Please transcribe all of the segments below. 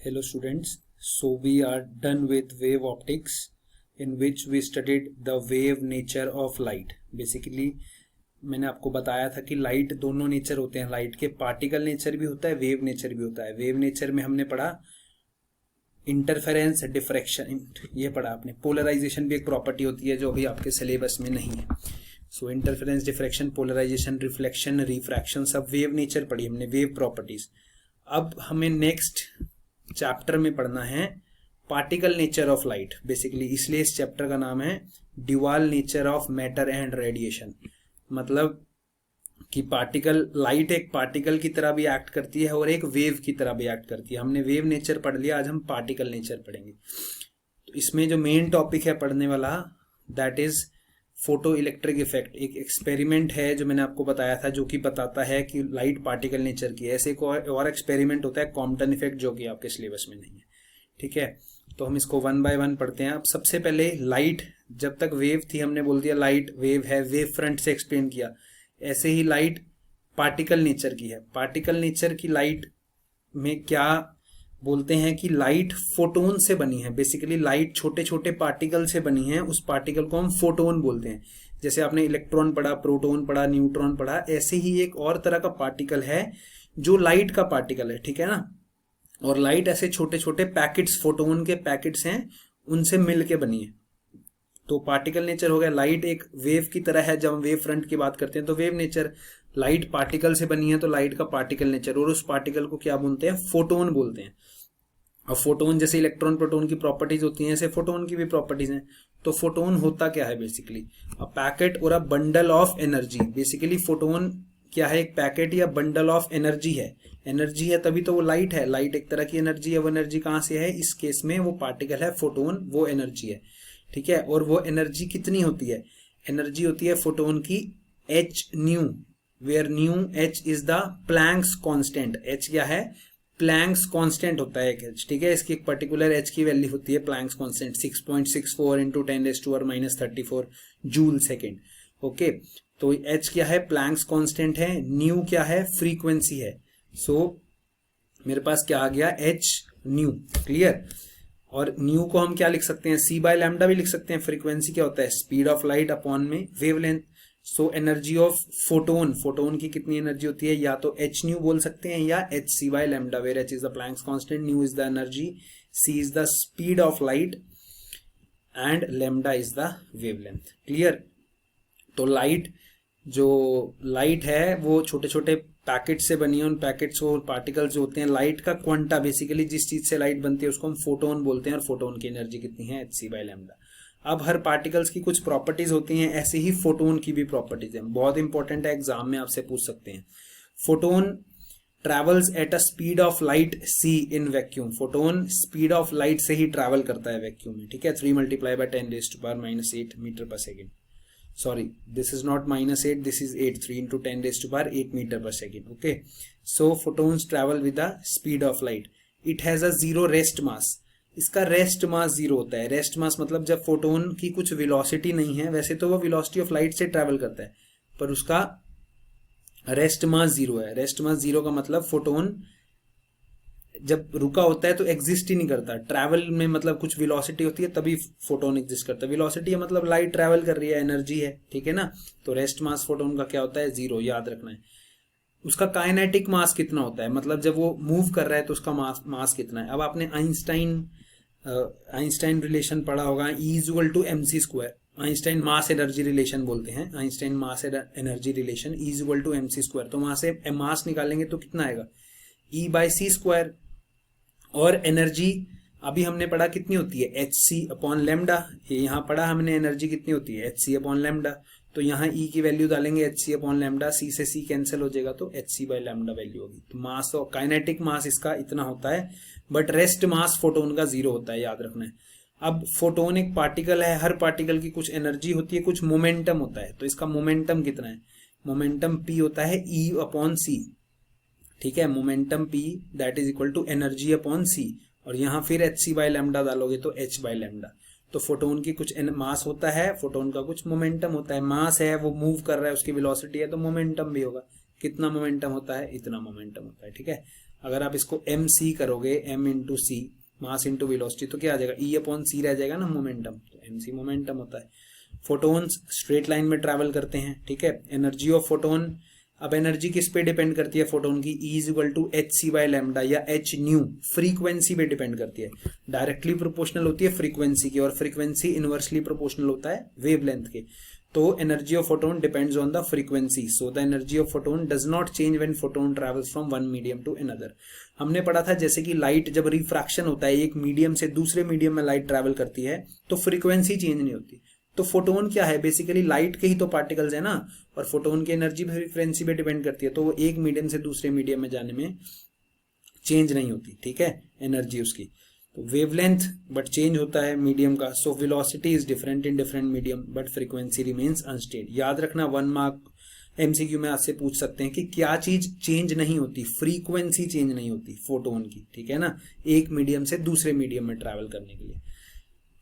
Hello students, so we are done with wave optics in which we studied the wave nature of light. Basically मैंने आपको बताया था कि light दोनों nature होते हैं, लाइट के पार्टिकल नेचर भी होता है, वेव नेचर भी होता है। वेव नेचर में हमने पढ़ा इंटरफेरेंस, डिफ्रैक्शन, ये पढ़ा आपने। पोलराइजेशन भी एक प्रॉपर्टी होती है जो अभी आपके सिलेबस में नहीं है। So interference, diffraction, polarisation, reflection, refraction, सब वेव नेचर पढ़ी हमने, वेव प्रॉपर्टीज। अब हमें नेक्स्ट चैप्टर में पढ़ना है particle nature of light basically, इसलिए इस चैप्टर का नाम है dual nature of matter and radiation. मतलब कि पार्टिकल, लाइट एक पार्टिकल की तरह भी एक्ट करती है और एक वेव की तरह भी एक्ट करती है। हमने वेव नेचर पढ़ लिया, आज हम पार्टिकल नेचर पढ़ेंगे। तो इसमें जो मेन टॉपिक है पढ़ने वाला, that is photo electric effect. एक एक्सपेरिमेंट है जो मैंने आपको बताया था, जो कि बताता है कि लाइट पार्टिकल नेचर की है। ऐसे एक और एक्सपेरिमेंट होता है कॉम्पटन इफेक्ट, जो कि आपके सिलेबस में नहीं है। ठीक है, तो हम इसको वन बाय वन पढ़ते हैं। अब सबसे पहले लाइट, जब तक वेव थी हमने बोल दिया लाइट वेव है, वेव फ्रंट से एक्सप्लेन किया। ऐसे ही लाइट पार्टिकल नेचर की है। पार्टिकल नेचर की लाइट में क्या बोलते हैं कि लाइट फोटोन से बनी है। बेसिकली लाइट छोटे छोटे पार्टिकल से बनी है, उस पार्टिकल को हम फोटोन बोलते हैं। जैसे आपने इलेक्ट्रॉन पढ़ा, प्रोटॉन पढ़ा, न्यूट्रॉन पढ़ा, ऐसे ही एक और तरह का पार्टिकल है जो लाइट का पार्टिकल है। ठीक है ना। और लाइट ऐसे छोटे छोटे पैकेट्स, फोटोन के पैकेट्स हैं, उनसे मिलके बनी है। तो पार्टिकल नेचर हो गया। लाइट एक वेव की तरह है। जब हम वेव फ्रंट की बात करते हैं तो वेव नेचर, लाइट पार्टिकल से बनी है तो लाइट का पार्टिकल नेचर, और उस पार्टिकल को क्या बोलते हैं? फोटोन बोलते हैं। और फोटोन जैसे इलेक्ट्रॉन प्रोटोन की प्रॉपर्टीज होती हैं, ऐसे फोटोन की भी प्रॉपर्टीज हैं। तो फोटोन होता क्या है? बेसिकली अ पैकेट और a bundle of energy. Basically photon क्या है? एक पैकेट या बंडल ऑफ एनर्जी है। एनर्जी है तभी तो वो लाइट है। लाइट एक तरह की एनर्जी है। वो एनर्जी कहाँ से है? इस केस में वो पार्टिकल है फोटोन, वो एनर्जी है। ठीक है। और वो एनर्जी कितनी होती है? एनर्जी होती है फोटोन की h nu, where nu h is the Planck's constant. h क्या है? प्लैंक्स कांस्टेंट होता है एक h। ठीक है। इसकी एक पर्टिकुलर h की वैल्यू होती है Planck's constant, 6.64 into 10⁻⁻34 joule second. Okay, तो h क्या है? प्लैंक्स कांस्टेंट है। न्यू क्या है? फ्रीक्वेंसी है। सो मेरे पास क्या आ गया? h new. क्लियर। और न्यू को हम क्या लिख सकते हैं? c बाय लैम्डा भी लिख सकते हैं। फ्रीक्वेंसी क्या होता है? स्पीड ऑफ लाइट अपॉन में wavelength. So energy of photon, photon की कितनी एनर्जी होती है? या तो h न्यू बोल सकते हैं या h c by lambda, where h is the Planck's constant, nu is the energy, c is the speed of light and lambda is the wavelength. Clear. तो लाइट, जो लाइट है वो छोटे छोटे पैकेट से बनी है। उन पैकेट्स और पार्टिकल्स जो होते हैं, लाइट का क्वांटा, बेसिकली जिस चीज से लाइट बनती है उसको हम फोटोन बोलते हैं। और फोटोन की एनर्जी कितनी है? h c by lambda. अब हर पार्टिकल्स की कुछ प्रॉपर्टीज होती हैं, ऐसे ही फोटोन की भी प्रॉपर्टीज हैं। बहुत इंपॉर्टेंट है, एग्जाम में आपसे पूछ सकते हैं। Photon travels at a speed of light c in vacuum. Photon speed of light से ही ट्रेवल करता है वैक्यूम में। ठीक है। 3 मल्टीप्लाई बाय 10⁻⁻8 मीटर पर second. Sorry, this is not -8, this is 8. 3 into 10⁻8 meter per second. Okay. So photons travel with the speed of light. It has a zero rest mass. इसका rest mass zero होता है। Rest mass मतलब जब photon की कुछ velocity नहीं है, वैसे तो वो वेलोसिटी ऑफ लाइट से ट्रैवल करता है, पर उसका रेस्ट मास जीरो है। रेस्ट मास जीरो का मतलब फोटोन जब रुका होता है तो एग्जिस्ट ही नहीं करता। ट्रैवल में मतलब कुछ वेलोसिटी होती है तभी फोटोन एग्जिस्ट करता है। वेलोसिटी है मतलब लाइट ट्रैवल कर रही है, एनर्जी है। ठीक है ना। तो रेस्ट मास फोटोन का क्या होता है? जीरो, याद रखना है। उसका काइनेटिक मास कितना होता है? मतलब जब वो मूव कर रहा है तो उसका मास कितना है? अब आपने आइंस्टाइन रिलेशन पढ़ा होगा, E equal to mc square. Einstein mass energy relation बोलते हैं। Einstein mass energy relation E equal to mc square. तो वहां से मास निकालेंगे तो कितना आएगा? E by c square. और एनर्जी अभी हमने पढ़ा कितनी होती है? H C upon lambda. ये यहाँ पढ़ा हमने एनर्जी कितनी होती है? H C upon lambda. तो यहाँ ई की वैल्यू डालेंगे एच सी अपॉन लेमडा, सी से सी कैंसिल हो जाएगा तो H C by lambda value होगी। तो मास और काइनेटिक मास इसका इतना होता है, बट रेस्ट मास फोटोन का जीरो होता है, याद रखना है। अब फोटोन एक पार्टिकल है, हर पार्टिकल की कुछ एनर्जी होती है, कुछ मोमेंटम होता है। तो इसका मोमेंटम कितना है? मोमेंटम पी होता है ई अपॉन सी। ठीक है। Momentum p that is equal to energy upon c, और यहाँ फिर h c बाय लैम्डा डालोगे तो h बाय लैम्डा। तो फोटोन की कुछ मास होता है, फोटोन का कुछ मोमेंटम होता है। मास है, वो मूव कर रहा है, उसकी वेलोसिटी है, तो मोमेंटम भी होगा। कितना मोमेंटम होता है, इतना मोमेंटम होता है, ठीक है। अगर आप इसको mc करोगे, m इंटू सी, मास इंटू वेलोसिटी, तो क्या आ जाएगा, E अपॉन सी रह जाएगा ना मोमेंटम, तो mc मोमेंटम होता है। फोटोन्स स्ट्रेट लाइन में ट्रैवल करते हैं, ठीक है। एनर्जी ऑफ फोटोन, अब एनर्जी किस पे डिपेंड करती है फोटोन की, E is equal to H C by lambda या एच न्यू, फ्रीक्वेंसी पे डिपेंड करती है। डायरेक्टली प्रोपोर्शनल होती है फ्रीक्वेंसी की, और फ्रीक्वेंसी इनवर्सली प्रोपोर्शनल होता है वेवलेंथ के। तो energy of photon depends on the frequency, so the energy of photon does not change when photon travels from one medium to another. हमने पढ़ा था जैसे कि लाइट जब रिफ्रैक्शन होता है, एक मीडियम से दूसरे मीडियम में लाइट ट्रैवल करती है, तो फ्रीक्वेंसी चेंज नहीं होती। तो फोटोन क्या है, बेसिकली लाइट के ही तो पार्टिकल्स है ना, और फोटोन की एनर्जी फ्रीक्वेंसी पे डिपेंड करती है, तो वो एक मीडियम से दूसरे मीडियम में जाने में चेंज नहीं होती, ठीक है, एनर्जी उसकी। तो वेवलेंथ बट चेंज होता है मीडियम का, so velocity is different in different medium but frequency remains unsteady. याद रखना, 1 मार्क एमसीक्यू में आपसे पूछ सकते हैं कि क्या चीज चेंज नहीं होती, फ्रीक्वेंसी चेंज नहीं होती फोटोन की, ठीक है ना, एक मीडियम से दूसरे मीडियम में ट्रैवल करने के लिए।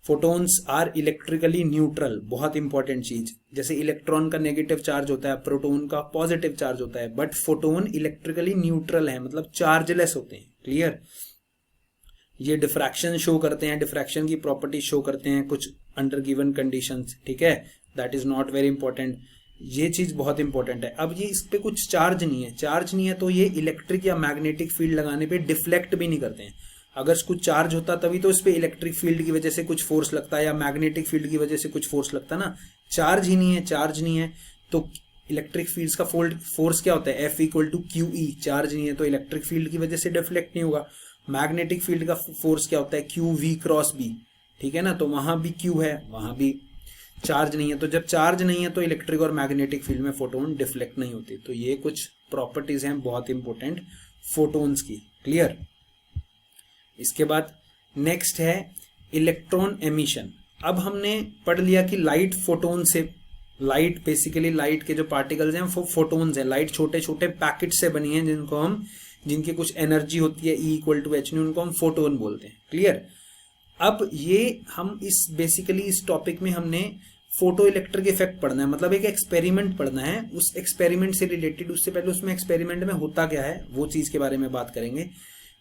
फोटोन्स आर इलेक्ट्रिकली न्यूट्रल, बहुत इंपॉर्टेंट चीज, जैसे इलेक्ट्रॉन का नेगेटिव चार्ज होता है, प्रोटॉन का पॉजिटिव चार्ज होता है, बट फोटोन इलेक्ट्रिकली न्यूट्रल है, मतलब चार्जलेस होते हैं, क्लियर। ये डिफ्रैक्शन शो करते हैं, डिफ्रैक्शन की प्रॉपर्टी शो करते हैं कुछ अंडर गिवन कंडीशंस, ठीक है, that is not very important, ये चीज बहुत इंपॉर्टेंट है। अब ये इस पे कुछ चार्ज नहीं है, चार्ज नहीं है तो ये इलेक्ट्रिक या मैग्नेटिक फील्ड लगाने पे डिफ्लेक्ट भी नहीं करते हैं। अगर कुछ चार्ज होता तभी तो इस पे इलेक्ट्रिक फील्ड की वजह से कुछ फोर्स लगता है, या मैग्नेटिक फील्ड की वजह से कुछ फोर्स लगता है ना, चार्ज ही नहीं है, चार्ज नहीं है तो इलेक्ट्रिक फील्ड्स का फोर्स क्या होता है, F equal to Q E, charge नहीं है तो इलेक्ट्रिक फील्ड की वजह से डिफ्लेक्ट नहीं होगा। मैग्नेटिक फील्ड का फोर्स क्या होता है, क्यू वी क्रॉस बी, ठीक है ना, तो वहां भी क्यू है, वहां भी चार्ज नहीं है, तो जब चार्ज नहीं है तो इलेक्ट्रिक और मैग्नेटिक फील्ड में फोटोन डिफ्लेक्ट नहीं होती। तो ये कुछ प्रॉपर्टीज हैं बहुत इंपॉर्टेंट फोटोन्स की, क्लियर। इसके बाद नेक्स्ट है इलेक्ट्रॉन एमिशन। अब हमने पढ़ लिया कि लाइट फोटोन से, लाइट बेसिकली लाइट के जो पार्टिकल्स हैं वो फोटोन्स हैं, लाइट छोटे छोटे पैकेट से बनी है जिनको हम, जिनकी कुछ एनर्जी होती है E equal to H nu, उनको हम फोटोन बोलते हैं, क्लियर। अब ये हम इस बेसिकली इस टॉपिक में हमने फोटो इलेक्ट्रिक इफेक्ट पढ़ना है, मतलब एक एक्सपेरिमेंट पढ़ना है, उस एक्सपेरिमेंट से रिलेटेड, उससे पहले उसमें एक्सपेरिमेंट में होता क्या है वो चीज के बारे में बात करेंगे।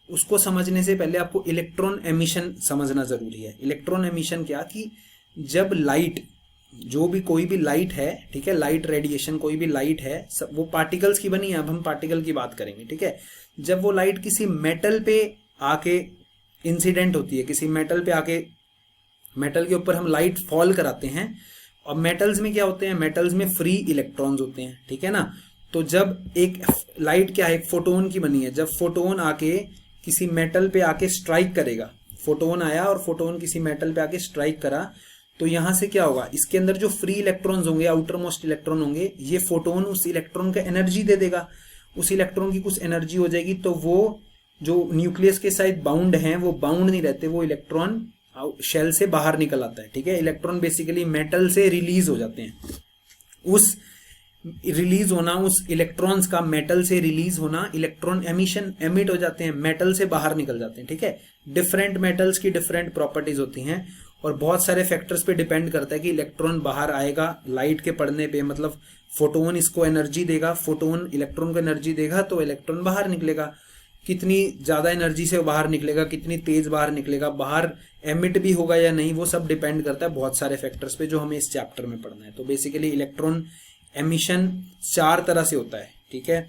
उसको समझने से पहले आपको इलेक्ट्रॉन एमिशन समझना जरूरी है। इलेक्ट्रॉन एमिशन क्या, कि जब लाइट, जो भी कोई भी लाइट है, ठीक है, लाइट रेडिएशन कोई भी लाइट है, सब वो पार्टिकल्स की बनी है, अब हम पार्टिकल की बात करेंगे, ठीक है। जब वो लाइट किसी मेटल पे आके इंसिडेंट होती है, किसी मेटल पे आके, मेटल के ऊपर हम लाइट फॉल कराते हैं, और मेटल्स में क्या होते हैं, मेटल्स में फ्री इलेक्ट्रॉन्स होते हैं, ठीक है ना। तो जब एक लाइट क्या है, एक फोटोन की बनी है, जब फोटोन आके किसी मेटल पे आके स्ट्राइक करेगा, फोटोन आया और फोटोन किसी मेटल पे आके स्ट्राइक करा, तो यहां से क्या होगा, इसके अंदर जो फ्री इलेक्ट्रॉन्स होंगे, आउटर मोस्ट इलेक्ट्रॉन होंगे, ये फोटोन उस इलेक्ट्रॉन का एनर्जी दे देगा, उस इलेक्ट्रॉन की कुछ एनर्जी हो जाएगी, तो वो जो न्यूक्लियस के साथ बाउंड हैं वो बाउंड नहीं रहते, वो इलेक्ट्रॉन शेल से बाहर निकल आता है, ठीक है। इलेक्ट्रॉन बेसिकली मेटल से रिलीज हो जाते हैं, उस रिलीज होना, उस इलेक्ट्रॉन्स का मेटल से रिलीज होना, इलेक्ट्रॉन एमिशन, एमिट हो जाते हैं, मेटल से बाहर निकल जाते हैं, ठीक है। डिफरेंट मेटल्स की डिफरेंट प्रॉपर्टीज होती हैं, और बहुत सारे फैक्टर्स पे डिपेंड करता है कि इलेक्ट्रॉन बाहर आएगा लाइट के पड़ने पे, मतलब फोटोन इसको एनर्जी देगा, फोटोन इलेक्ट्रॉन को एनर्जी देगा तो इलेक्ट्रॉन बाहर निकलेगा, कितनी ज्यादा एनर्जी से बाहर निकलेगा, कितनी तेज बाहर निकलेगा, बाहर एमिट भी होगा या नहीं, वो सब डिपेंड करता है बहुत सारे फैक्टर्स पे जो हमें इस चैप्टर में पढ़ना है। तो बेसिकली इलेक्ट्रॉन एमिशन 4 तरह से होता है, ठीक है,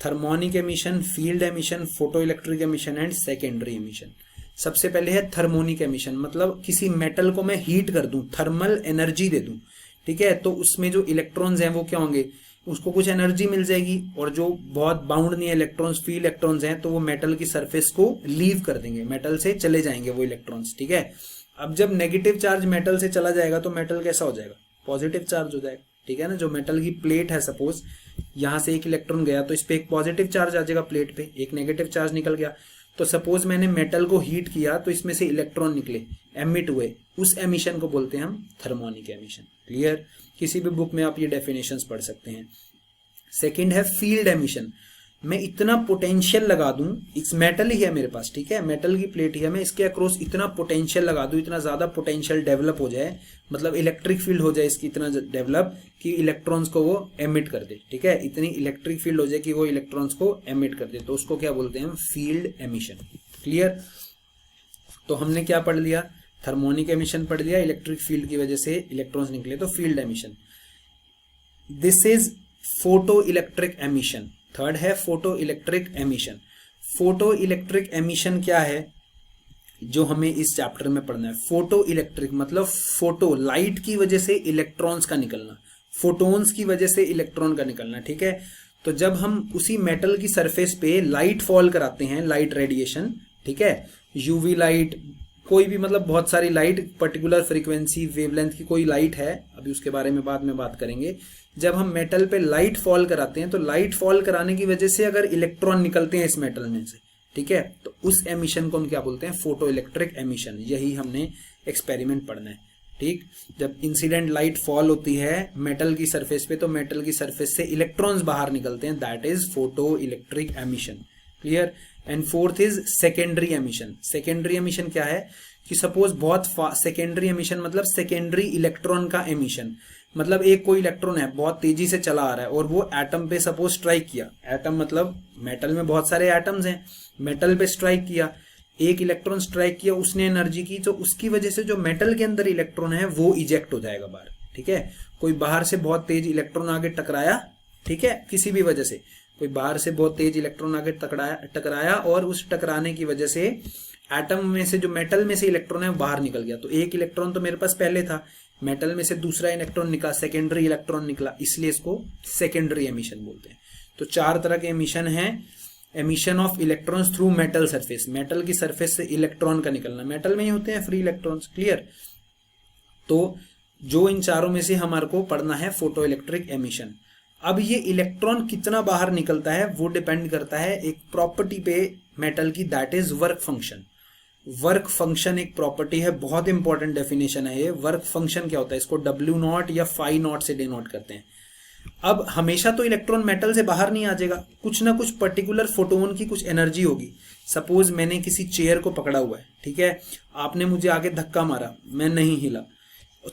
thermionic emission, field emission, photoelectric emission and secondary emission. सबसे पहले है थर्मोनिक एमिशन, मतलब किसी मेटल को मैं हीट कर दूं, थर्मल एनर्जी दे दूं, ठीक है, तो उसमें जो इलेक्ट्रॉन्स हैं वो क्या होंगे, उसको कुछ एनर्जी मिल जाएगी, और जो बहुत बाउंड नहीं है इलेक्ट्रॉन्स, फ्री इलेक्ट्रॉन्स हैं, तो वो मेटल की सरफेस को लीव कर देंगे, मेटल से चले जाएंगे वो इलेक्ट्रॉन्स, ठीक है। अब जब नेगेटिव चार्ज मेटल से चला जाएगा तो मेटल कैसा हो जाएगा, पॉजिटिव चार्ज हो जाएगा, ठीक है ना। जो मेटल की प्लेट है, सपोज यहां से एक इलेक्ट्रॉन गया तो इस पे एक पॉजिटिव चार्ज आ जाएगा प्लेट पे, एक नेगेटिव चार्ज निकल गया, तो सपोज मैंने मेटल को हीट किया तो इसमें से इलेक्ट्रॉन निकले, एमिट हुए, उस एमिशन को बोलते हैं हम थर्मोनिक एमिशन, क्लियर। किसी भी बुक में आप ये डेफिनेशंस पढ़ सकते हैं। सेकंड है फील्ड एमिशन, मैं इतना पोटेंशियल लगा दूं, इस मेटल ही है मेरे पास, ठीक है, मेटल की प्लेट ही है, मैं इसके अक्रॉस इतना पोटेंशियल लगा दूं, इतना ज्यादा पोटेंशियल डेवलप हो जाए, मतलब इलेक्ट्रिक फील्ड हो जाए इसकी इतना डेवलप कि इलेक्ट्रॉन्स को वो एमिट कर दे, ठीक है, इतनी इलेक्ट्रिक फील्ड हो जाए कि वो इलेक्ट्रॉन्स को एमिट कर दे, तो उसको क्या बोलते हैं, फील्ड एमिशन। क्लियर। तो हमने क्या पढ़ लिया, थर्मोनिक एमिशन पढ़ लिया, इलेक्ट्रिक फील्ड की वजह से इलेक्ट्रॉन्स निकले तो field emission. This is photoelectric emission. Third है photoelectric emission. Photoelectric emission क्या है जो हमें इस चैप्टर में पढ़ना है। फोटो इलेक्ट्रिक मतलब फोटो, लाइट की वजह से इलेक्ट्रॉन्स का निकलना, फोटोन्स की वजह से इलेक्ट्रॉन का निकलना, ठीक है। तो जब हम उसी मेटल की सरफेस पे लाइट फॉल कराते हैं, लाइट रेडिएशन, ठीक है, यूवी लाइट, कोई भी मतलब बहुत सारी लाइट, पर्टिकुलर फ्रीक्वेंसी वेवलेंथ की कोई लाइट है, अभी उसके बारे में बाद में बात करेंगे। जब हम मेटल पे लाइट फॉल कराते हैं तो लाइट फॉल कराने की वजह से अगर इलेक्ट्रॉन निकलते हैं इस मेटल में से, ठीक है, तो उस एमिशन को हम क्या बोलते हैं, फोटो इलेक्ट्रिक एमिशन। यही हमने एक्सपेरिमेंट पढ़ना है, ठीक। जब इंसिडेंट लाइट फॉल होती है मेटल की सरफेस पे तो मेटल की सरफेस से इलेक्ट्रॉन्स बाहर निकलते हैं, that is photoelectric emission. Clear. And fourth is secondary emission. Secondary emission क्या है कि सपोज बहुत सेकेंडरी एमिशन मतलब सेकेंडरी इलेक्ट्रॉन का एमिशन, मतलब एक कोई इलेक्ट्रॉन है बहुत तेजी से चला आ रहा है और वो एटम पे सपोज स्ट्राइक किया, एटम मतलब मेटल में बहुत सारे एटम्स हैं, मेटल पे स्ट्राइक किया, एक इलेक्ट्रॉन स्ट्राइक किया, उसने एनर्जी की, तो उसकी वजह से जो मेटल के अंदर इलेक्ट्रॉन है वो इजेक्ट हो जाएगा बाहर, ठीक है। कोई बाहर से बहुत तेज इलेक्ट्रॉन आगे टकराया, ठीक है, किसी भी वजह से कोई बाहर से बहुत तेज इलेक्ट्रॉन आगे टकराया और उस टकराने की वजह से एटम में से जो मेटल में से इलेक्ट्रॉन है वो बाहर निकल गया, तो एक इलेक्ट्रॉन तो मेरे पास पहले था, मेटल में से दूसरा इलेक्ट्रॉन निकला, सेकेंडरी इलेक्ट्रॉन निकला, इसलिए इसको सेकेंडरी एमिशन बोलते हैं। तो चार तरह के एमिशन हैं। Emission of electrons through metal surface, metal की सरफेस से इलेक्ट्रॉन का निकलना, मेटल में ही होते हैं फ्री इलेक्ट्रॉन्स। क्लियर। तो जो इन चारों में से हमारे को पढ़ना है फोटो इलेक्ट्रिक एमिशन। अब ये इलेक्ट्रॉन कितना बाहर निकलता है वो डिपेंड करता है एक प्रॉपर्टी पे मेटल की, that is work function. Work function एक प्रॉपर्टी है, बहुत इंपॉर्टेंट डेफिनेशन है ये। वर्क फंक्शन क्या होता है, इसको W0 या फाई नॉट से डिनोट करते हैं। अब हमेशा तो इलेक्ट्रॉन मेटल से बाहर नहीं आ जाएगा, कुछ ना कुछ पर्टिकुलर फोटोन की कुछ एनर्जी होगी। सपोज मैंने किसी चेयर को पकड़ा हुआ है, ठीक है, आपने मुझे आगे धक्का मारा, मैं नहीं हिला,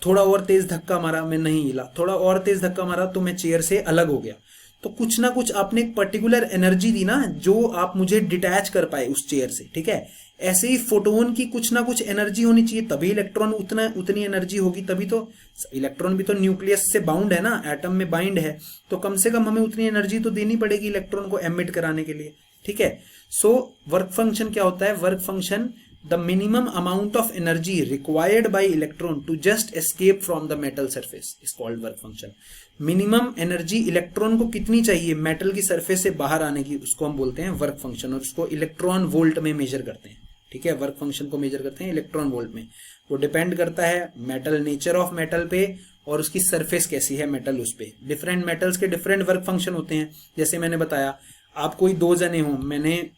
थोड़ा और तेज धक्का मारा, मैं नहीं हिला, थोड़ा और तेज धक्का मारा तो मैं चेयर से अलग हो गया। तो कुछ ना कुछ आपने एक पर्टिकुलर एनर्जी दी ना जो आप मुझे डिटैच कर पाए उस चेयर से, ठीक है। ऐसे ही फोटोन की कुछ ना कुछ एनर्जी होनी चाहिए, तभी इलेक्ट्रॉन उतनी एनर्जी होगी, तभी तो इलेक्ट्रॉन भी तो न्यूक्लियस से बाउंड है ना, एटम में बाइंड है, तो कम से कम हमें उतनी एनर्जी तो देनी पड़ेगी इलेक्ट्रॉन को एमिट कराने के लिए, ठीक है। सो वर्क फंक्शन क्या होता है, work function the minimum amount of energy required by electron to just escape from the metal surface is called work function. Minimum energy electron को कितनी चाहिए मेटल की सरफेस से बाहर आने की, उसको हम बोलते हैं वर्क फंक्शन, और उसको इलेक्ट्रॉन वोल्ट में मेजर करते हैं, ठीक है। वर्क फंक्शन को मेजर करते हैं इलेक्ट्रॉन वोल्ट में। वो डिपेंड करता है मेटल, नेचर ऑफ मेटल पे और उसकी सरफेस कैसी है मेटल उस पे। डिफरेंट मेटल्स के डिफरेंट वर्क फंक्शन होते हैं। जैसे मैंने बताया, आप कोई दो जने हो, मैंने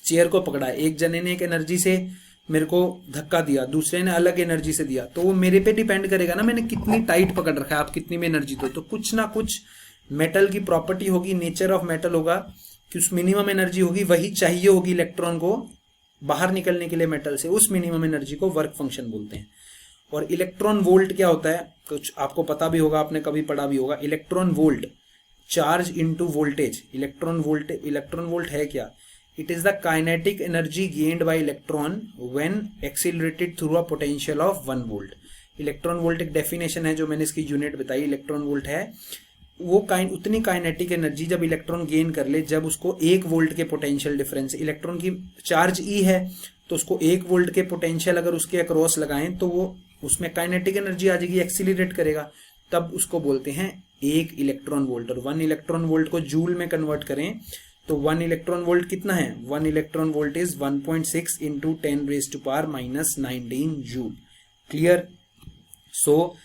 चेयर को पकड़ा, एक जने ने एक एनर्जी से मेरे को धक्का दिया, दूसरे ने अलग एनर्जी से दिया, तो वो मेरे पे डिपेंड करेगा ना मैंने कितनी टाइट पकड़ रखा है, आप कितनी में एनर्जी दो। तो कुछ ना कुछ मेटल की प्रॉपर्टी होगी, नेचर ऑफ मेटल होगा कि उस मिनिमम एनर्जी होगी, वही चाहिए होगी इलेक्ट्रॉन को बाहर निकलने के लिए मेटल से, उस मिनिमम एनर्जी को वर्क फंक्शन बोलते हैं। और इलेक्ट्रॉन वोल्ट क्या होता है, कुछ आपको पता भी होगा, आपने कभी पढ़ा भी होगा। Electron volt, charge into voltage. Electron volt है क्या, it is the kinetic energy gained by electron when accelerated through a potential of 1 volt. Electron volt एक डेफिनेशन है जो मैंने इसकी यूनिट बताई। इलेक्ट्रॉन वोल्ट है वो उतनी काइनेटिक एनर्जी जब इलेक्ट्रॉन गेन कर ले, जब उसको 1 वोल्ट के पोटेंशियल डिफरेंस, इलेक्ट्रॉन की चार्ज E है तो उसको 1 वोल्ट के पोटेंशियल अगर उसके अक्रॉस लगाएं तो वो उसमें काइनेटिक एनर्जी आ जाएगी, एक्सीलरेट करेगा, तब उसको बोलते हैं 1 इलेक्ट्रॉन वोल्ट। और 1 इलेक्ट्रॉन वोल्ट को जूल में कन्वर्ट करें तो 1 इलेक्ट्रॉन वोल्ट कितना है, 1 electron volt is 1.6 into 10⁻⁻⁹ joule. Clear. So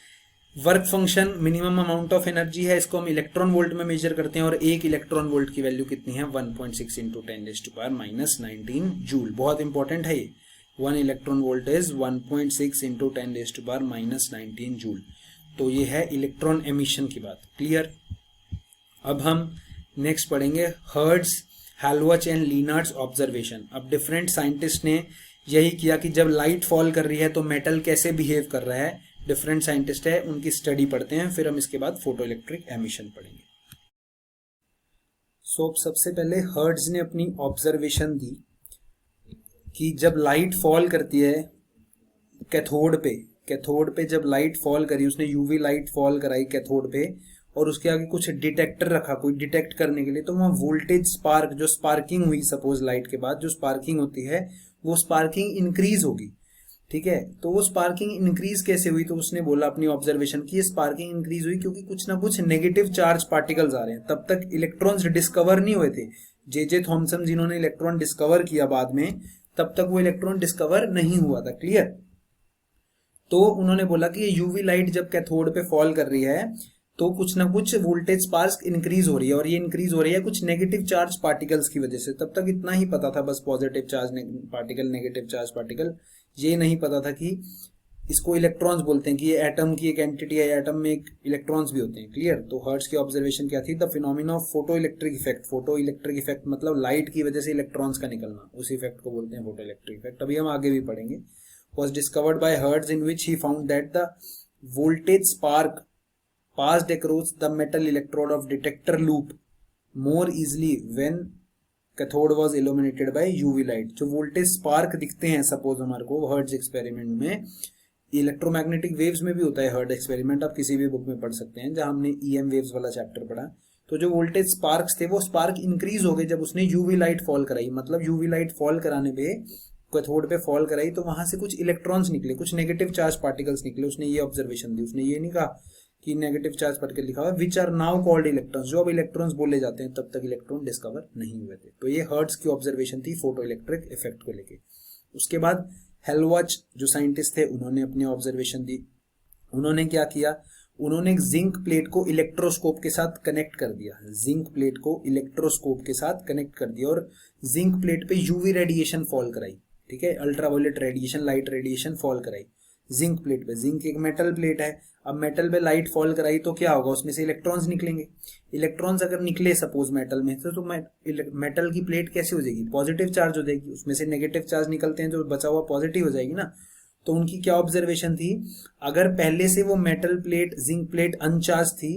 work function minimum amount of energy है, इसको हम इलेक्ट्रॉन वोल्ट में मेजर करते हैं, और 1 इलेक्ट्रॉन वोल्ट की वैल्यू कितनी है, 1.6 इंटू 10⁻⁻⁹ जूल। बहुत इंपॉर्टेंट है ये। 1 electron volt is 1.6 into 10⁻⁻⁹ joule. तो ये है इलेक्ट्रॉन एमिशन की बात। क्लियर। अब हम नेक्स्ट पढ़ेंगे हर्ट्ज हेलवच एंड लीनार्ड्स ऑब्जर्वेशन। अब डिफरेंट साइंटिस्ट ने यही किया कि जब लाइट फॉल कर रही है तो मेटल कैसे बिहेव कर रहा है, डिफरेंट साइंटिस्ट है उनकी स्टडी पढ़ते हैं, फिर हम इसके बाद फोटो इलेक्ट्रिक एमिशन पढ़ेंगे। सो सबसे पहले हर्ट्ज ने अपनी ऑब्जर्वेशन दी कि जब लाइट फॉल करती है कैथोड पे जब लाइट फॉल करी, उसने यूवी लाइट फॉल कराई कैथोड पे और उसके आगे कुछ डिटेक्टर रखा कोई डिटेक्ट करने के लिए, तो वहां वोल्टेज स्पार्क जो स्पार्किंग हुई सपोज लाइट के बाद जो स्पार्किंग होती है वो स्पार्किंग इंक्रीज होगी। ठीक है, तो वो स्पार्किंग इंक्रीज कैसे हुई, तो उसने बोला अपनी ऑब्जर्वेशन की ये स्पार्किंग इंक्रीज हुई क्योंकि कुछ ना कुछ नेगेटिव चार्ज पार्टिकल्स आ रहे हैं। तब तक इलेक्ट्रॉन्स डिस्कवर नहीं हुए थे। जे थॉमसन जिन्होंने इलेक्ट्रॉन डिस्कवर किया बाद में, तब तक वो इलेक्ट्रॉन डिस्कवर नहीं हुआ था। क्लियर। तो उन्होंने बोला कि ये यूवी लाइट जब कैथोड पे फॉल कर रही है तो कुछ ना कुछ वोल्टेज स्पार्क इंक्रीज हो रही है, और ये इंक्रीज हो रही है कुछ नेगेटिव चार्ज पार्टिकल्स की वजह से। तब तक इतना ही पता था बस, positive charge particle, negative charge particle, ये नहीं पता था कि इसको इलेक्ट्रॉन्स बोलते हैं, कि ये एटम की एक एंटिटी है, एटम में एक इलेक्ट्रॉन्स भी होते हैं। क्लियर। तो हर्ट्ज की ऑब्जर्वेशन क्या थी, the phenomena of photo electric effect. Photo electric effect मतलब लाइट की वजह से इलेक्ट्रॉन्स का निकलना, उस इफेक्ट को बोलते हैं फोटो इलेक्ट्रिक इफेक्ट। अभी हम आगे भी पढ़ेंगे। was discovered by Hertz, in which he found that the voltage spark passed across the metal electrode of detector loop more easily when cathode was illuminated by UV light। जो voltage spark दिखते हैं suppose हमारे को hertz experiment में, electromagnetic waves में भी होता है हर्ट्ज एक्सपेरिमेंट, आप किसी भी बुक में पढ़ सकते हैं जहां हमने EM वेव्स वाला चैप्टर पढ़ा। तो जो वोल्टेज स्पार्क्स थे वो स्पार्क इंक्रीज हो गए जब उसने यूवी लाइट फॉल कराई। मतलब यूवी लाइट फॉल कराने पे, कैथोड पे फॉल कराई, तो वहां से कुछ इलेक्ट्रॉन्स निकले, कुछ नेगेटिव चार्ज पार्टिकल्स निकले। उसने ये ऑब्जर्वेशन दी, उसने ये नहीं कहा कि नेगेटिव चार्ज पार्टिकल लिखा हुआ, which are now called electrons, जो अब इलेक्ट्रॉन्स बोले जाते हैं, तब तक इलेक्ट्रॉन डिस्कवर नहीं हुए थे। तो ये हर्ट्ज की ऑब्जर्वेशन थी फोटो इलेक्ट्रिक इफेक्ट को लेके। उसके बाद हेलवच जो साइंटिस्ट थे उन्होंने अपनी ऑब्जर्वेशन दी। उन्होंने क्या किया, उन्होंने एक जिंक प्लेट को इलेक्ट्रोस्कोप के साथ कनेक्ट कर दिया, जिंक प्लेट को इलेक्ट्रोस्कोप के साथ कनेक्ट कर दिया और जिंक प्लेट पे यूवी रेडिएशन फॉल कराई। ठीक है, ultraviolet radiation, light radiation fall कराई जिंक प्लेट पे। जिंक एक मेटल प्लेट है, अब मेटल पे लाइट फॉल कराई तो क्या होगा, उसमें से इलेक्ट्रॉन्स निकलेंगे। इलेक्ट्रॉन्स अगर निकले सपोज मेटल में से, तो मेटल की प्लेट कैसे हो जाएगी, पॉजिटिव चार्ज हो जाएगी, उसमें से नेगेटिव चार्ज निकलते हैं, जो बचा हुआ पॉजिटिव हो जाएगी ना। तो उनकी क्या ऑब्जर्वेशन थी, अगर पहले से वो मेटल प्लेट जिंक प्लेट अनचार्ज थी,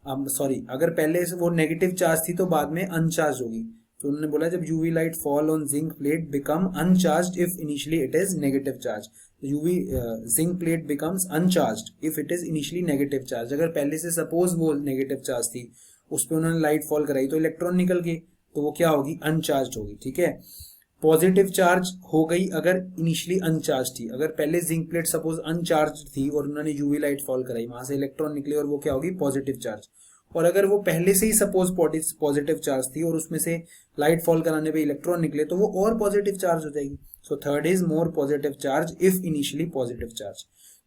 अगर पहले से वो नेगेटिव चार्ज थी तो बाद में अनचार्ज होगी। तो उन्होंने बोला जब UV light fall on zinc plate become uncharged if initially it is negative charge. UV zinc plate becomes uncharged if it is initially negative charge. अगर पहले से सपोज वो नेगेटिव चार्ज थी, उस पर उन्होंने लाइट फॉल कराई तो इलेक्ट्रॉन निकल गए, तो वो क्या होगी, अनचार्ज होगी। ठीक है, पॉजिटिव चार्ज हो गई अगर इनिशियली अनचार्ज थी। अगर पहले जिंक प्लेट सपोज अनचार्ज थी और उन्होंने यूवी लाइट फॉल कराई, वहां से इलेक्ट्रॉन निकले और वो क्या होगी, पॉजिटिव चार्ज। और अगर वो पहले से ही सपोज पॉजिटिव चार्ज थी और उसमें से लाइट फॉल कराने पे इलेक्ट्रॉन निकले, तो वो और पॉजिटिव चार्ज हो जाएगी। So third is more positive charge if initially positive charge.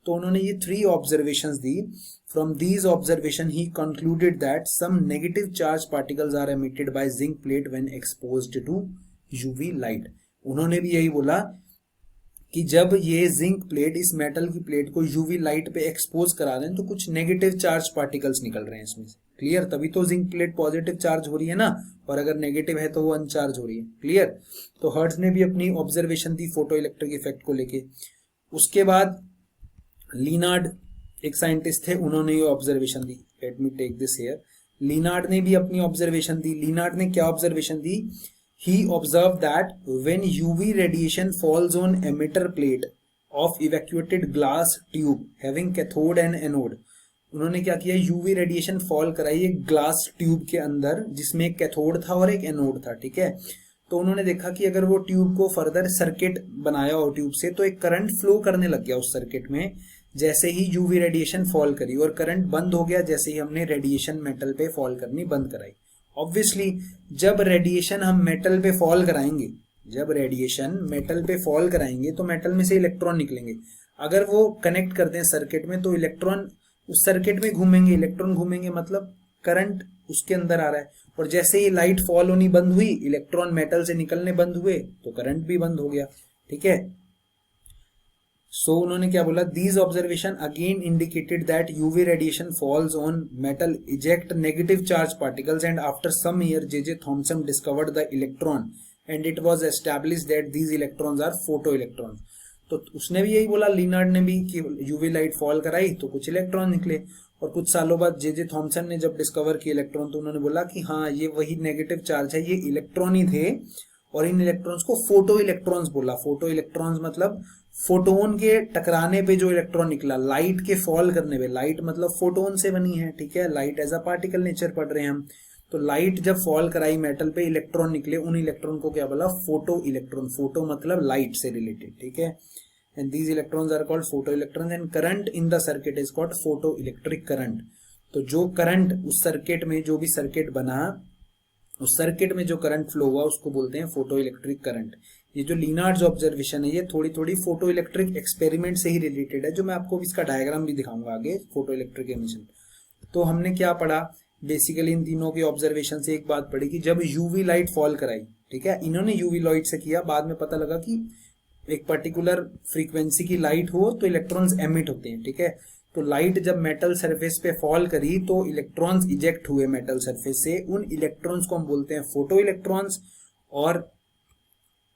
तो उन्होंने ये 3 ऑब्जर्वेशंस दी। From these observation he concluded that some negative charge particles are emitted by zinc plate when exposed to UV light. उन्होंने भी यही बोला कि जब ये जिंक प्लेट इस मेटल की प्लेट को यूवी लाइट पे एक्सपोज करा दें तो कुछ नेगेटिव चार्ज पार्टिकल्स निकल रहे हैं इसमें से। क्लियर, तभी तो जिंक प्लेट पॉजिटिव चार्ज हो रही है ना, और अगर नेगेटिव है तो वो अनचार्ज हो रही है। क्लियर। तो हर्ट्ज ने भी अपनी ऑब्जर्वेशन दी फोटो इलेक्ट्रिक इफेक्ट को लेके। उसके बाद लीनार्ड एक साइंटिस्ट थे, उन्होंने ये ऑब्जर्वेशन दी। Let me take this here. Lenard ने भी अपनी ऑब्जर्वेशन दी। लीनार्ड ने क्या ऑब्जर्वेशन दी, he observed that when UV radiation falls on emitter plate of evacuated glass tube having cathode and anode, उन्होंने क्या किया, यूवी रेडिएशन फॉल कराई एक ग्लास ट्यूब के अंदर जिसमें एक कैथोड था और एक एनोड था। ठीक है, तो उन्होंने देखा कि अगर वो ट्यूब को फर्दर सर्किट बनाया हो ट्यूब से, तो एक करंट फ्लो करने लग गया उस सर्किट में जैसे ही यूवी रेडिएशन फॉल करी, और करंट बंद हो गया जैसे ही हमने रेडिएशन मेटल पे फॉल करनी बंद कराई। ऑब्वियसली जब रेडिएशन हम मेटल पे फॉल कराएंगे, जब रेडिएशन मेटल पे फॉल कराएंगे तो मेटल में से इलेक्ट्रॉन निकलेंगे। अगर वो कनेक्ट करते हैं सर्किट में तो इलेक्ट्रॉन उस सर्किट में घूमेंगे, इलेक्ट्रॉन घूमेंगे, मतलब करंट उसके अंदर आ रहा है। और जैसे ही लाइट फॉल होनी बंद हुई, इलेक्ट्रॉन मेटल से निकलने बंद हुए, तो करंट भी बंद हो गया। ठीक है, सो उन्होंने क्या बोला, these observation again indicated that UV radiation falls on metal eject negative charge particles and after some year J Thomson discovered the electron and it was established that these electrons are photo electrons. तो उसने भी यही बोला, Lenard ने भी, कि UV light fall कराई तो कुछ इलेक्ट्रॉन निकले, और कुछ सालों बाद जे थॉमसन ने जब डिस्कवर किए इलेक्ट्रॉन तो उन्होंने बोला कि हाँ ये वही नेगेटिव चार्ज है, ये इलेक्ट्रॉन ही थे, और इन इलेक्ट्रॉन्स को फोटो इलेक्ट्रॉन्स बोला। फोटो इलेक्ट्रॉन्स मतलब फोटोन के टकराने पे जो इलेक्ट्रॉन निकला, लाइट के फॉल करने पे, लाइट मतलब फोटोन से बनी है, ठीक है, light as a particle nature पढ़ रहे हैं हम, तो लाइट जब फॉल कराई मेटल पे, इलेक्ट्रॉन निकले, उन इलेक्ट्रॉन को क्या बोला, फोटो इलेक्ट्रॉन। फोटो मतलब लाइट से रिलेटेड, ठीक है, and these electrons are called photo electrons and current in the circuit is called photo electric current. तो जो करंट उस सर्किट में, जो भी सर्किट बना, उस सर्किट में जो करंट फ्लो हुआ उसको बोलते हैं फोटो इलेक्ट्रिक करंट। ये जो लिनार्ड्स ऑब्जर्वेशन है ये थोड़ी थोड़ी फोटो इलेक्ट्रिक एक्सपेरिमेंट से ही रिलेटेड है, जो मैं आपको इसका डायग्राम भी दिखाऊंगा आगे, फोटो इलेक्ट्रिक एमिशन। तो हमने क्या पढ़ा, बेसिकली इन तीनों के ऑब्जर्वेशन से एक बात पड़ी कि जब यूवी लाइट फॉल कराई, ठीक है, इन्होंने यूवी लाइट से किया, बाद में पता लगा कि एक पर्टिकुलर फ्रीक्वेंसी की लाइट हो तो इलेक्ट्रॉन्स एमिट होते हैं, ठीक है। तो लाइट जब मेटल सरफेस पे फॉल करी तो इलेक्ट्रॉन्स इजेक्ट हुए मेटल सरफेस से, उन इलेक्ट्रॉन्स को हम बोलते हैं फोटो इलेक्ट्रॉन्स, और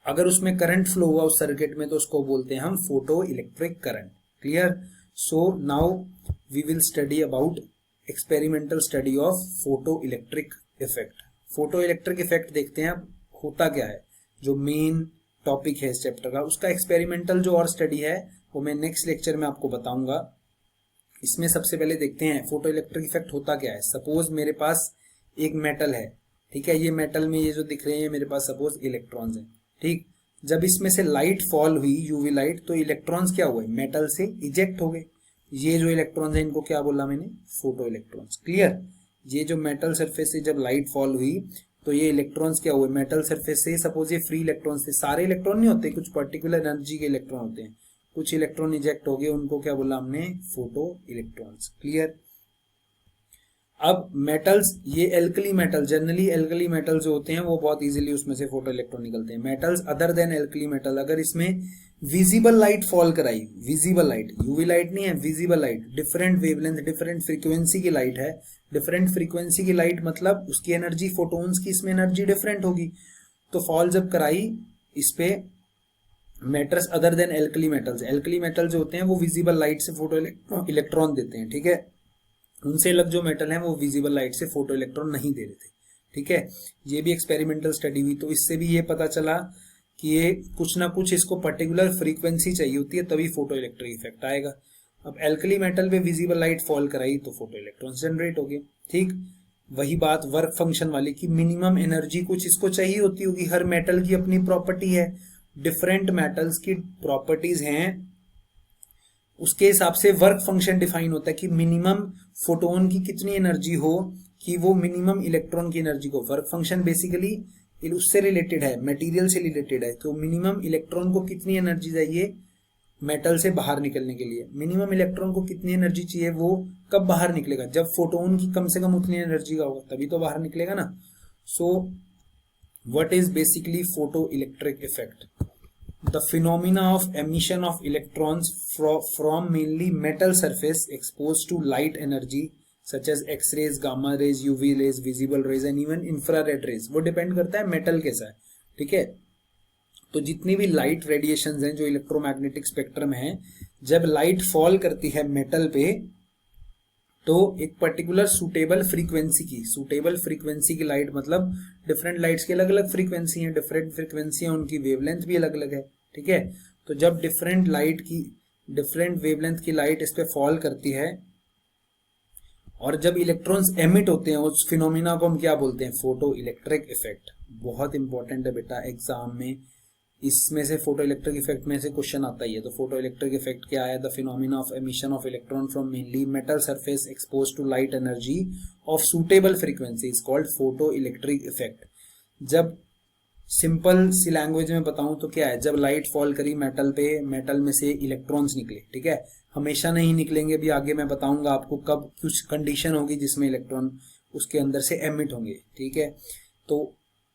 अगर उसमें करंट फ्लो हुआ उस सर्किट में तो उसको बोलते हैं हम photo electric current. Clear? So now we will study about experimental study of photo electric effect. Photo electric effect देखते हैं अब होता क्या है, जो मेन टॉपिक है इस चैप्टर का, उसका एक्सपेरिमेंटल जो और स्टडी है वो मैं नेक्स्ट लेक्चर में आपको बताऊंगा। इसमें सबसे पहले देखते हैं फोटो इलेक्ट्रिक इफेक्ट होता क्या है। सपोज मेरे पास एक मेटल है, ठीक है, ये मेटल में ये जो दिख रहे हैं मेरे पास सपोज इलेक्ट्रॉन्स हैं, ठीक। जब इसमें से लाइट फॉल हुई, यूवी लाइट, तो इलेक्ट्रॉन्स क्या हुए, मेटल से इजेक्ट हो गए। ये जो इलेक्ट्रॉन्स हैं इनको क्या बोला मैंने, फोटो इलेक्ट्रॉन्स। क्लियर? ये जो मेटल सरफेस से जब लाइट फॉल हुई तो ये इलेक्ट्रॉन्स क्या हुए, मेटल सरफेस से, सपोज ये फ्री इलेक्ट्रॉन्स थे, सारे इलेक्ट्रॉन नहीं होते, कुछ पर्टिकुलर एनर्जी के इलेक्ट्रॉन होते हैं, कुछ इलेक्ट्रॉन इजेक्ट हो गए, उनको क्या बोला हमने, फोटो इलेक्ट्रॉन्स। क्लियर? अब मेटल्स, ये alkali metal, generally alkali metal जो होते हैं वो बहुत इजीली उसमें से फोटो इलेक्ट्रॉन निकलते हैं। Metals other than alkali metal, अगर इसमें विजिबल लाइट फॉल कराई, विजिबल लाइट, यूवी लाइट नहीं है, visible light, different wavelength, different frequency की लाइट है, डिफरेंट फ्रीक्वेंसी की लाइट मतलब उसकी एनर्जी, फोटोन्स की इसमें एनर्जी डिफरेंट होगी, तो फॉल जब कराई इस पे metals other than alkali metals, alkali metal जो होते हैं वो विजिबल लाइट से फोटो इलेक्ट्रॉन देते हैं, ठीक है, उनसे अलग जो मेटल है वो विजिबल लाइट से फोटो इलेक्ट्रॉन नहीं दे रहे थे, ठीक है। ये भी एक्सपेरिमेंटल स्टडी हुई, तो इससे भी ये पता चला कि ये कुछ ना कुछ इसको पर्टिकुलर फ्रीक्वेंसी चाहिए होती है तभी फोटो इलेक्ट्रिक इफेक्ट आएगा। अब एल्कली मेटल पे विजिबल लाइट फॉल कराई तो फोटो इलेक्ट्रॉन्स जनरेट हो गए, ठीक। वही बात वर्क फंक्शन वाली की, मिनिमम एनर्जी कुछ इसको चाहिए होती होगी, हर मेटल की अपनी प्रॉपर्टी है, डिफरेंट मेटल्स की प्रॉपर्टीज हैं, उसके हिसाब से वर्क फंक्शन डिफाइन होता है कि मिनिमम फोटोन की कितनी एनर्जी हो कि वो मिनिमम इलेक्ट्रॉन की एनर्जी को, वर्क फंक्शन बेसिकली उससे रिलेटेड है, मटेरियल से रिलेटेड है, तो मिनिमम इलेक्ट्रॉन को कितनी एनर्जी चाहिए मेटल से बाहर निकलने के लिए, मिनिमम इलेक्ट्रॉन को कितनी एनर्जी चाहिए, वो कब बाहर निकलेगा, जब फोटोन की कम से कम उतनी एनर्जी का होगा तभी तो बाहर निकलेगा ना। So what is basically photo electric effect? The phenomena of emission of electrons from mainly metal surface exposed to light energy such as X-rays, gamma rays, UV rays, visible rays and even infrared rays, वो depend करता है metal कैसा है, ठीक है। तो जितनी भी लाइट रेडिएशंस हैं जो इलेक्ट्रोमैग्नेटिक स्पेक्ट्रम है, जब लाइट फॉल करती है मेटल पे तो एक पर्टिकुलर सूटेबल फ्रीक्वेंसी की लाइट, मतलब डिफरेंट लाइट्स की अलग अलग फ्रीक्वेंसी है, डिफरेंट फ्रीक्वेंसी है, उनकी वेवलेंथ भी अलग अलग है, ठीक है। तो जब डिफरेंट वेवलेंथ की लाइट इस पे फॉल करती है और जब इलेक्ट्रॉन्स एमिट होते हैं, उस फिनोमिना को हम क्या बोलते हैं, फोटो इलेक्ट्रिक इफेक्ट। बहुत इंपॉर्टेंट है बेटा एग्जाम में, इसमें से फोटो इलेक्ट्रिक इफेक्ट में से क्वेश्चन आता ही है। तो फोटो इलेक्ट्रिक इफेक्ट क्या है? The phenomena of emission of electron from mainly metal surface expose to light energy of suitable frequency is called photo electric effect. जब सिंपल सी लैंग्वेज में बताऊं तो क्या है, जब लाइट फॉल करी मेटल पे, मेटल में से इलेक्ट्रॉन्स निकले, ठीक है, हमेशा नहीं निकलेंगे, भी आगे मैं बताऊंगा आपको कब कुछ कंडीशन होगी जिसमें इलेक्ट्रॉन उसके अंदर से एमिट होंगे, ठीक है। तो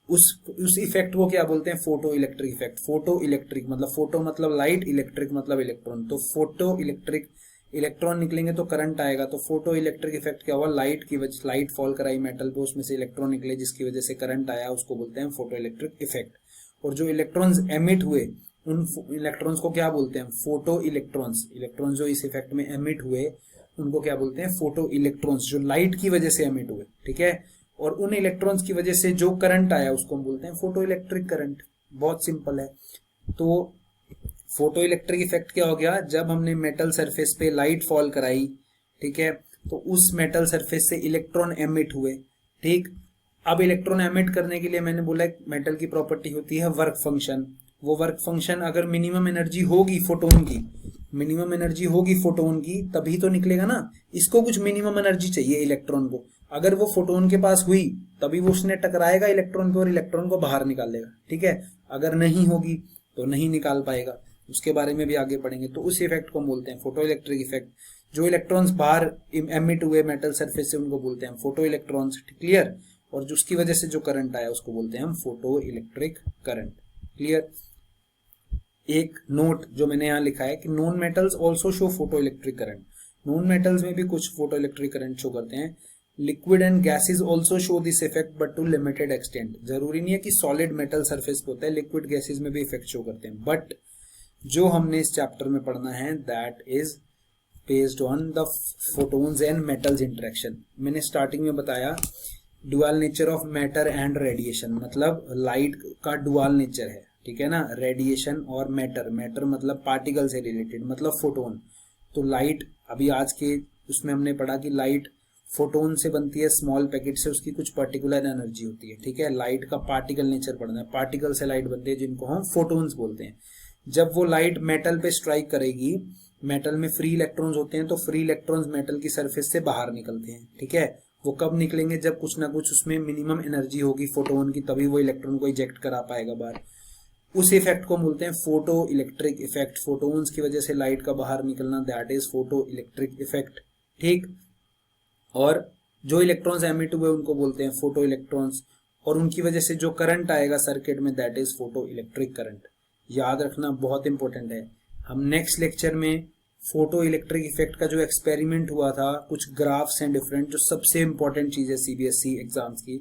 उस इफेक्ट को क्या बोलते हैं, photo electric effect. Photo electric मतलब फोटो मतलब लाइट, इलेक्ट्रिक मतलब इलेक्ट्रॉन, तो फोटो इलेक्ट्रिक, इलेक्ट्रॉन निकलेंगे तो करंट आएगा, तो फोटो इलेक्ट्रिक इफेक्ट क्या हुआ, लाइट की वजह, लाइट फॉल कराई मेटल पे, उसमें से इलेक्ट्रॉन निकले जिसकी वजह से करंट आया, उसको बोलते हैं फोटो इलेक्ट्रिक इफेक्ट। और जो इलेक्ट्रॉन्स एमिट हुए उन इलेक्ट्रॉन्स को क्या बोलते हैं, फोटो इलेक्ट्रॉन्स। इलेक्ट्रॉन्स जो इस इफेक्ट में एमिट हुए उनको क्या बोलते हैं, फोटो इलेक्ट्रॉन्स, जो लाइट की वजह से एमिट हुए, ठीक है। और उन इलेक्ट्रॉन्स की वजह से जो करंट आया उसको हम बोलते हैं फोटो इलेक्ट्रिक करंट। बहुत सिंपल है। तो फोटो इलेक्ट्रिक इफेक्ट क्या हो गया, जब हमने मेटल सरफेस पे लाइट फॉल कराई, ठीक है, तो उस मेटल सरफेस से इलेक्ट्रॉन एमिट हुए, ठीक। अब इलेक्ट्रॉन एमिट करने के लिए मैंने बोला मेटल की प्रॉपर्टी होती है वर्क फंक्शन। वो वर्क फंक्शन अगर मिनिमम एनर्जी होगी फोटोन की, मिनिमम एनर्जी होगी फोटोन की, तभी तो निकलेगा ना। इसको कुछ मिनिमम एनर्जी चाहिए इलेक्ट्रॉन को, अगर वो फोटोन के पास हुई तभी वो उसने टकराएगा इलेक्ट्रॉन को और इलेक्ट्रॉन को बाहर निकाल लेगा, ठीक है। अगर नहीं होगी तो नहीं निकाल पाएगा, उसके बारे में भी आगे पढ़ेंगे। तो उस इफेक्ट को हम बोलते हैं फोटो इलेक्ट्रिक इफेक्ट। जो इलेक्ट्रॉन्स बाहर एमिट हुए मेटल सरफेस से उनको बोलते हैं फोटो इलेक्ट्रॉन्स, क्लियर। और जिसकी वजह से जो करंट आया उसको बोलते हैं हम फोटो इलेक्ट्रिक करंट, क्लियर। एक नोट जो मैंने यहाँ लिखा है कि non metals also show photo electric current. Non metals में भी कुछ फोटो इलेक्ट्रिक करंट शो करते हैं। Liquid and gases also show this effect but to limited extent. जरूरी नहीं है कि सॉलिड मेटल सरफेस पे होता है, लिक्विड गैसेज में भी इफेक्ट शो करते हैं। बट जो हमने इस चैप्टर में पढ़ना है that is based on the photons and metals interaction. मैंने स्टार्टिंग में बताया dual nature of matter and radiation, मतलब लाइट का डुअल नेचर है, ठीक है ना। रेडिएशन और मैटर, मैटर मतलब पार्टिकल से रिलेटेड, मतलब फोटोन। तो लाइट अभी आज के उसमें हमने पढ़ा कि लाइट फोटोन से बनती है, स्मॉल पैकेट से, उसकी कुछ पर्टिकुलर एनर्जी होती है, ठीक है। लाइट का पार्टिकल नेचर पढ़ना है, पार्टिकल से लाइट बनती है जिनको हम फोटोन्स बोलते हैं। जब वो लाइट मेटल पे स्ट्राइक करेगी, मेटल में फ्री इलेक्ट्रॉन्स होते हैं, तो फ्री इलेक्ट्रॉन्स मेटल की सरफेस से बाहर निकलते हैं, ठीक है। वो कब निकलेंगे, जब कुछ ना कुछ उसमें मिनिमम एनर्जी होगी फोटोन की, तभी वो इलेक्ट्रॉन को इजेक्ट करा पाएगा बाहर। उस इफेक्ट को बोलते हैं फोटो इलेक्ट्रिक इफेक्ट। फोटोन्स की वजह से लाइट का बाहर निकलना, that is photo electric effect, ठीक। और जो इलेक्ट्रॉन्स एमिट हुए उनको बोलते हैं फोटो इलेक्ट्रॉन्स, और उनकी वजह से जो करंट आएगा सर्किट में that is photo electric current. याद रखना बहुत इंपॉर्टेंट है। हम नेक्स्ट लेक्चर में फोटो इलेक्ट्रिक इफेक्ट का जो एक्सपेरिमेंट हुआ था, कुछ ग्राफ्स एंड डिफरेंट, जो सबसे इंपॉर्टेंट चीज है सीबीएसई एग्जाम्स की,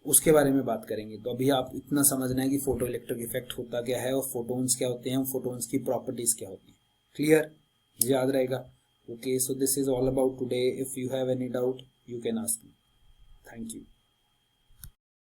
उसके बारे में बात करेंगे। तो अभी आप इतना समझना है कि फोटो इलेक्ट्रिक इफेक्ट होता क्या है और फोटोन्स क्या होते हैं, फोटोन्स की प्रॉपर्टीज क्या होती है, क्लियर, याद रहेगा। Okay, so this is all about today. If you have any doubt you can ask me. Thank you.